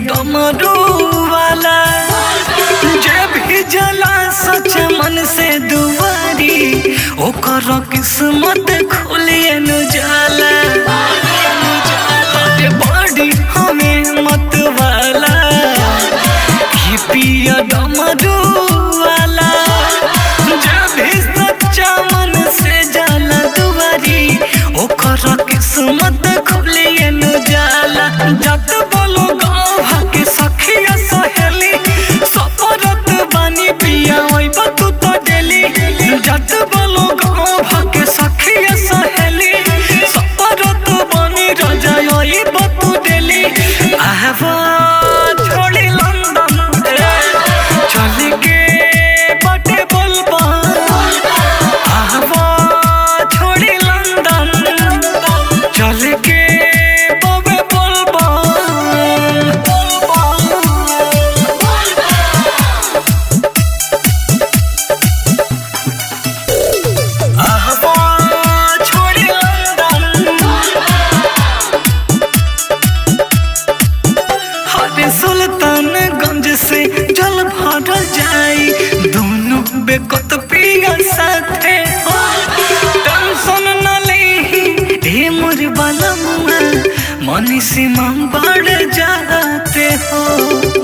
डमरू वाला जे भी जला सच मन से दुआरी ओकर किस्मत खुलिए न जाला। बॉडी हमें मत वाला कि पिया डमरू वाला जे भी सच्चा मन से जाला दुआरी ओकर किस्मत खुलिए न जाला। जत बोलो गाँव के सखिया सहेली सपरत बानी पिया ओइ बतू तो डेली। जत बोलो गाँव के सखिया सहेली सपरत बानी रजा ओइ बतू डेली। आहवा छोड़ी लंदन चल के बटे बोलबा। आहवा छोड़ी लंदन चल के सुल्तानगंज से जल भरल जाई दोनों बेकत पिया साथे हो। टेंशन न लेही हे मोर बालमुआ मनीषी मां बढ़ जाते हो।